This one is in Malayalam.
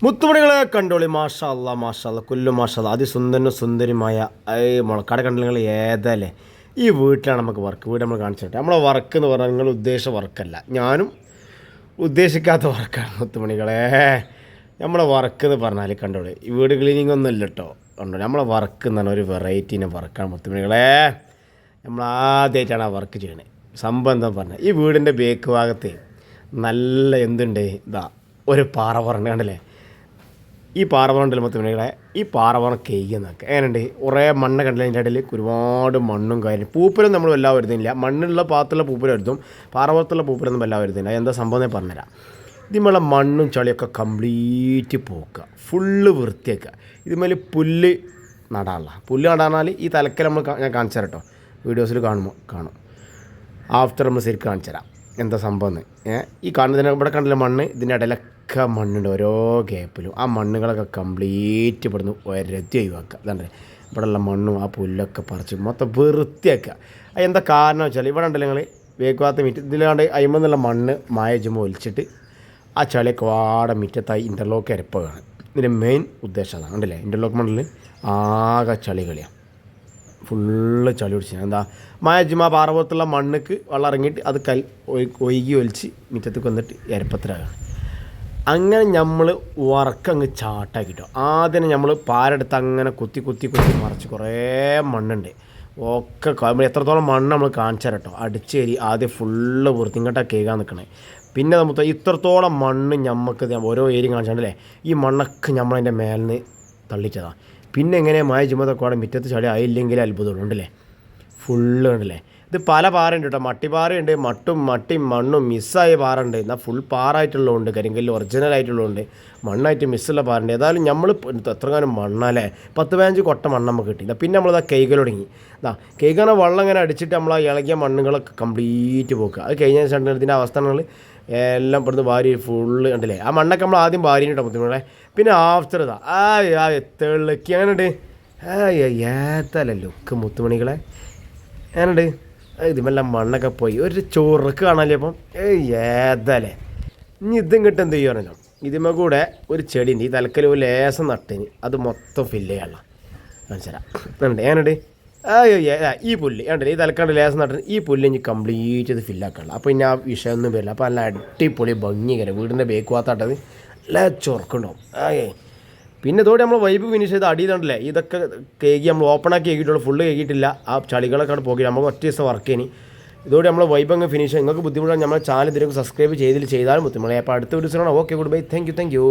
മുത്തുമണികളെ കണ്ടോളി. മാഷാ അല്ലാ മാഷാ അല്ലാ കുല്ലു മാഷാ അല്ലാ അതിസുന്ദരനും സുന്ദരിയുമായ മുളക്കാട് കണ്ട നിങ്ങൾ ഏതല്ലേ ഈ വീട്ടിലാണ് നമുക്ക് വർക്ക്. വീട് നമ്മൾ കാണിച്ചിട്ട് നമ്മളെ വർക്ക് എന്ന് പറഞ്ഞാൽ നിങ്ങൾ ഉദ്ദേശിച്ച വർക്കല്ല, ഞാനും ഉദ്ദേശിക്കാത്ത വർക്കാണ് മുത്തുമണികളെ. നമ്മളെ വർക്ക് എന്ന് പറഞ്ഞാൽ കണ്ടോളി, ഈ വീട് ക്ലീനിങ് ഒന്നും ഇല്ല കേട്ടോ. കണ്ടോ നമ്മളെ വർക്ക് എന്ന് പറഞ്ഞാൽ ഒരു വെറൈറ്റീനെ വർക്കാണ് മുത്തുമണികളെ. നമ്മൾ ആദ്യമായിട്ടാണ് ആ വർക്ക് ചെയ്യണത്. സംഭവം എന്താ പറഞ്ഞാൽ ഈ വീടിൻ്റെ ബേക്ക് ഭാഗത്ത് നല്ല എന്തുണ്ട്, ഇതാ ഒരു പാറ കണ്ടല്ലേ. ഈ പാറവറണ്ടല്ലോ മുത്തുമണികളെ, ഈ പാറവറ കേയ്ക്കുന്നൊക്കെ എങ്ങനെയുണ്ട്, കുറേ മണ്ണ് കണ്ടില്ല. അതിൻ്റെ ഇടയിൽ ഒരുപാട് മണ്ണും കാര്യം പൂപ്പലും നമ്മൾ വല്ലാതെ വരുന്നില്ല. മണ്ണുള്ള പാത്രത്തിലുള്ള പൂപ്പൽ വരുത്തും, പാറവറത്തുള്ള പൂപ്പലൊന്നും വല്ലാതെ വരുന്നില്ല. എന്താ സംഭവം ഞാൻ പറഞ്ഞുതരാം. ഇതിന്മേലെ മണ്ണും ചളിയൊക്കെ കംപ്ലീറ്റ് പോക്കുക, ഫുള്ള് വൃത്തിയാക്കുക. ഇതിന്മേൽ പുല്ല് നടാനുള്ള പുല്ല് നടാന്നാൽ ഈ തലക്കൽ നമ്മൾ ഞാൻ കാണിച്ചു തരാം കേട്ടോ, വീഡിയോസിൽ കാണും. ആഫ്റ്റർ നമ്മൾ ശരിക്കും കാണിച്ചു തരാം എന്താ സംഭവം എന്ന്. ഈ കാണുന്നതിന് ഇവിടെ കണ്ടില്ല മണ്ണ്, ഇതിൻ്റെ ഇടയിലൊക്കെ മണ്ണുണ്ട് ഓരോ ഗ്യാപ്പിലും. ആ മണ്ണുകളൊക്കെ കംപ്ലീറ്റ് ഇവിടുന്ന് ഒരത്തി ഒഴിവാക്കുക. അതാണ്ട് ഇവിടെയുള്ള മണ്ണും ആ പുല്ലൊക്കെ പറിച്ച് മൊത്തം വൃത്തിയാക്കുക. എന്താ കാരണം വെച്ചാൽ ഇവിടെ ഉണ്ടല്ലോ നിങ്ങൾ വേഗാത്ത മിറ്റ് ഇതിലാണ്ട് അയിമെന്നുള്ള മണ്ണ് മായജുമ്പോൾ ഒലിച്ചിട്ട് ആ ചളിയൊക്കെ വാടെ മിറ്റത്തായി ഇൻ്റർലോക്ക് ഇരപ്പുകയാണ്. ഇതിൻ്റെ മെയിൻ ഉദ്ദേശം അതാണ്. ഉണ്ടല്ലേ ഇൻ്റർലോക്ക് മണ്ണിൽ ആകെ ചളി കളിയാണ്, ഫുള്ള് ചളി പിടിച്ച് എന്താ മായജുമ പാറപുറത്തുള്ള മണ്ണിക്ക് വെള്ളം ഇറങ്ങിയിട്ട് അത് ഒഴുകി ഒലിച്ച് മുറ്റത്തേക്ക് വന്നിട്ട് എരപ്പത്തിലാകാണ്. അങ്ങനെ നമ്മൾ വറക്കങ്ങ് ചാട്ടാക്കിട്ടോ. ആദ്യം നമ്മൾ പാരെടുത്ത് അങ്ങനെ കുത്തി മറിച്ച് കുറേ മണ്ണുണ്ട് ഒക്കെ എത്രത്തോളം മണ്ണ് നമ്മൾ കാണിച്ചു തരാം കേട്ടോ. അടിച്ചേരി ആദ്യം ഫുള്ള് വൃത്തിങ്ങോട്ടാണ് കേൾക്കാൻ നിൽക്കണേ. പിന്നെ നമുക്ക് ഇത്രത്തോളം മണ്ണ് നമുക്ക് ഓരോ ഏരിയ കാണിച്ചാണ്ടല്ലേ, ഈ മണ്ണൊക്കെ നമ്മളതിൻ്റെ മേലിൽ നിന്ന് തള്ളിച്ചതാണ്. പിന്നെ എങ്ങനെ മായ ചുമതൊക്കെ അവിടെ മുറ്റത്ത് ചളി ആയില്ലെങ്കിൽ അത്ഭുതമുള്ളൂ. ഉണ്ടല്ലേ ഫുള്ള് ഉണ്ടല്ലേ. ഇത് പല പാറയുണ്ട് കേട്ടോ, മട്ടിപ്പാറയുണ്ട്, മട്ടിയും മണ്ണും മിസ്സായ പാറുണ്ട്, എന്നാൽ ഫുൾ പാറായിട്ടുള്ളതുണ്ട്, കരിങ്കല്ല് ഒറിജിനൽ ആയിട്ടുള്ളതുണ്ട്, മണ്ണായിട്ട് മിസ്സുള്ള പാറുണ്ട്. ഏതായാലും നമ്മൾ എത്രകാലം മണ്ണല്ലേ 10-15 കൊട്ട മണ്ണ് നമുക്ക് കിട്ടിയില്ല. പിന്നെ നമ്മളിതാ കൈകൾ തുടങ്ങി. കൈകാണ വെള്ളം ഇങ്ങനെ അടിച്ചിട്ട് നമ്മൾ ആ ഇളകിയ മണ്ണുകളൊക്കെ കംപ്ലീറ്റ് പോക്കുക. അത് കഴിഞ്ഞ ശേഷം ഇതിൻ്റെ അവസ്ഥകൾ എല്ലാം ഇവിടുന്ന് ഭാര്യ ഫുള്ള് കണ്ടില്ലേ. ആ മണ്ണൊക്കെ നമ്മൾ ആദ്യം ഭാര്യനിട്ടോ മുത്തുമണികളെ. പിന്നെ ആഫ്റ്റർ ഇതാ തെളിക്കി അങ്ങനെയുണ്ട്. ഏത്തല്ല ലുക്ക് മുത്തുമണികളെ അങ്ങനെയുണ്ട്. ഇതുമെല്ലാം മണ്ണൊക്കെ പോയി ഒരു ചൊറുക്ക് കാണാല്ലേ. അപ്പം ഏതല്ലേ ഇനി ഇതും കിട്ടും എന്ത് ചെയ്യുമല്ലോ. ഇതിന്മേൽ കൂടെ ഒരു ചെടിയുണ്ട്, ഈ തലക്കൽ ഒരു ലേസം നട്ടിന് അത് മൊത്തം ഫില്ല് ചെയ്യാനുള്ള കാണിച്ചുതരാം. ഉണ്ട് ഏനുണ്ട് ഈ പുല്ല് കണ്ടില്ലേ, ഈ തലക്കാണ്ട് ലേസം നട്ടിന് ഈ പുല്ല് ഇനി കംപ്ലീറ്റ് ഇത് ഫില്ലാക്കാനുള്ള. അപ്പോൾ ഇനി ആ വിഷയമൊന്നും വരില്ല. അപ്പോൾ നല്ല അടിപൊളി ഭംഗികരം വീടിൻ്റെ ബേക്ക് ഭാഗത്താട്ടത് നല്ല ചൊറുക്കുണ്ടാവും. പിന്നെ ഇതോടെ നമ്മൾ വൈബ് ഫിനിഷ് ചെയ്ത് അടിയിലുണ്ടല്ലേ ഇതൊക്കെ കേക്ക് നമ്മൾ ഓപ്പണാക്കി കേക്കിയിട്ടുള്ളൂ, ഫുള്ള് കേക്കിയിട്ടില്ല. ആ ചളികളൊക്കെ അവിടെ പോക്കി നമുക്ക് ഒറ്റ ദിവസം വർക്ക് ചെയ്യണി. ഇതോടെ നമ്മൾ വൈബ് അങ്ങ് ഫിനിഷ്. നിങ്ങൾക്ക് ബുദ്ധിമുട്ടാണ് നമ്മുടെ ചാനൽ ഇതിലേക്ക് സബ്സ്ക്രൈബ് ചെയ്താലും ബുദ്ധിമുട്ടാണ്. അപ്പോൾ അടുത്ത ഒരു ദിവസമാണ്. Okay good bye, thank you.